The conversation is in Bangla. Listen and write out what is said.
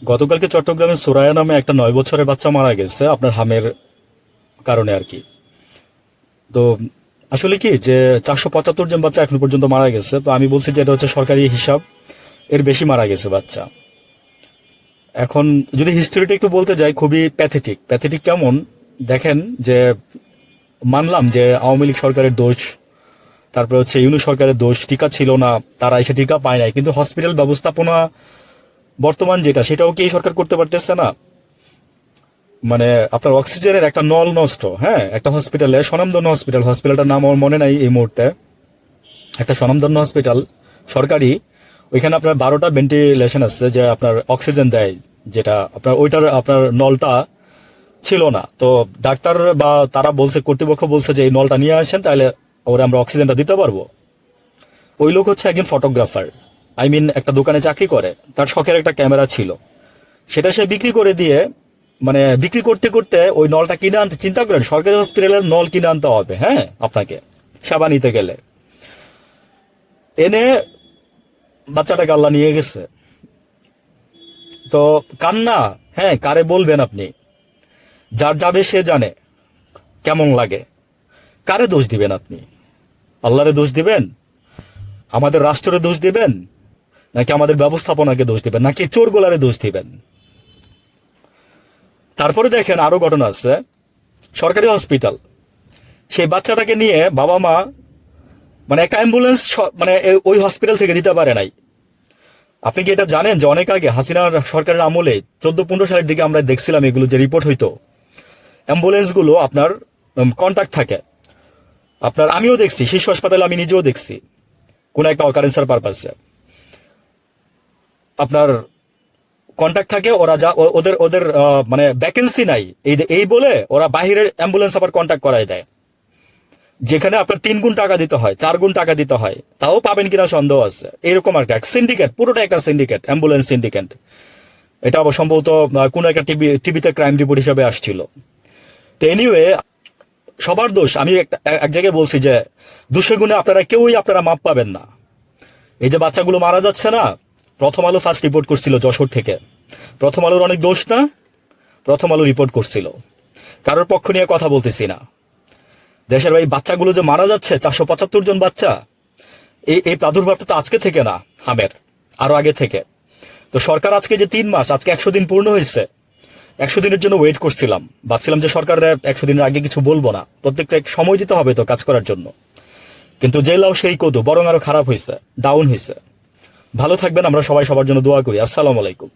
গতকালকে চট্টগ্রামের সুরায়া নামে একটা 9 বছরের বাচ্চা মারা গেছে আপনার হামের কারণে আর কি। তো আসলে কি যে 475 জন বাচ্চা এখন পর্যন্ত মারা গেছে, তো আমি বলছি যে এটা হচ্ছে সরকারি হিসাব, এর বেশি মারা গেছে বাচ্চা। এখন যদি হিস্ট্রিটা একটু বলতে যাই, খুবই প্যাথেটিক। প্যাথেটিক কেমন দেখেন, যে মানলাম যে আওয়ামী লীগ সরকারের দোষ, তারপরে হচ্ছে ইউনূস সরকারের দোষ, টিকা ছিল না, তারা এসে টিকা পায় নাই, কিন্তু হসপিটাল ব্যবস্থাপনা বর্তমান যেটা, সেটাও কি এই সরকার করতে পারতেছে না? মানে আপনার অক্সিজেনের একটা নল নষ্ট, হ্যাঁ, একটা হসপিটালে, স্বনামধন্য হসপিটাল, হসপিটালটার নাম আমার মনে নাই এই মুহূর্তে, একটা স্বনামধন্য হসপিটাল সরকারি, ওইখানে আপনার 12টা ভেন্টিলেশন আছে যে আপনার অক্সিজেন দেয়, যেটা আপনার ওইটার আপনার নলটা ছিল না। তো ডাক্তার বা তারা বলছে, কর্তৃপক্ষ বলছে যে এই নলটা নিয়ে আসেন, তাহলে ওরা আমরা অক্সিজেনটা দিতে পারবো। ওই লোক হচ্ছে একজন ফটোগ্রাফার, আই মিন একটা দোকানে চাকরি করে, তার শখের একটা ক্যামেরা ছিল, সেটা সে বিক্রি করে দিয়ে, মানে বিক্রি করতে করতে ওই নলটা কিনে আনতে, চিন্তা করেন সরকারি হসপিটালের নল কিনে আনতে হবে, হ্যাঁ, আপনাকে সেবা নিতে গেলে। এনে বাচ্চাটাকে আল্লাহ নিয়ে গেছে। তো কান্না, হ্যাঁ, কারে বলবেন আপনি? যার যাবে সে জানে কেমন লাগে। কারে দোষ দিবেন আপনি? আল্লাহরে দোষ দিবেন, আমাদের রাষ্ট্রের দোষ দিবেন, নাকি আমাদের ব্যবস্থাপনাকে দোষ দিবেন, নাকি চোরগোলারে দোষ দিবেন? তারপরে দেখেন আরো ঘটনা আছে, সরকারি হসপিটাল, সেই বাচ্চাটাকে নিয়ে বাবা মা, মানে একটা অ্যাম্বুলেন্স মানে ওই হসপিটাল থেকে দিতে পারে নাই। আপনি কি এটা জানেন যে অনেক আগে হাসিনার সরকারের আমলে 14-15 সালের দিকে আমরা দেখছিলাম এগুলো যে রিপোর্ট হইতো, অ্যাম্বুলেন্স গুলো আপনার কন্ট্যাক্ট থাকে। আপনার আমিও দেখছি শিশু হাসপাতালে, আমি নিজেও দেখছি কোন একটা অকারেন্সার পারপাসে আপনার কন্ট্যাক্ট থাকে। ওরা যা ওদের ওদের মানে ভ্যাকেন্সি নাই এই বলে ওরা বাহিরের অ্যাম্বুলেন্স আবার কন্ট্যাক্ট করায় দেয়, যেখানে আপনার 3 গুণ টাকা দিতে হয়, 4 গুণ টাকা দিতে হয়, তাও পাবেন কিনা সন্দেহ আছে। এরকম একটা সিন্ডিকেট, পুরোটা একটা সিন্ডিকেট, অ্যাম্বুলেন্স সিন্ডিকেট। এটা আবার সম্ভবত কোন একটা টিভিতে ক্রাইম রিপোর্ট হিসেবে আসছিল। তো এনিওয়ে, সবার দোষ। আমি এক জায়গায় বলছি যে দোষে গুণে আপনারা কেউই আপনারা মাপ পাবেন না। এই যে বাচ্চাগুলো মারা যাচ্ছে না, প্রথম আলো ফার্স্ট রিপোর্ট করছিল যশোর থেকে। প্রথম আলোর অনেক দোষ না? প্রথম আলো রিপোর্ট করছিল, কারোর পক্ষ নিয়ে কথা বলতেছি না। দেশের ভাই, বাচ্চাগুলো যে মারা যাচ্ছে, 475 জন বাচ্চা, এই প্রাদুর্ভাবটা তো আজকে থেকে না, হামের আরো আগে থেকে। তো সরকার আজকে যে 3 মাস, আজকে 100 দিন পূর্ণ হয়েছে, 100 দিনের জন্য ওয়েট করছিলাম, ভাবছিলাম যে সরকারের 100 দিনের আগে কিছু বলবো না, প্রত্যেকটা সময় দিতে হবে তো কাজ করার জন্য। কিন্তু যে লাও সেই কদু, বরং আরো খারাপ হয়েছে, ডাউন হয়েছে। ভালো থাকবেন, আমরা সবাই সবার জন্য দোয়া করি। আসসালামু আলাইকুম।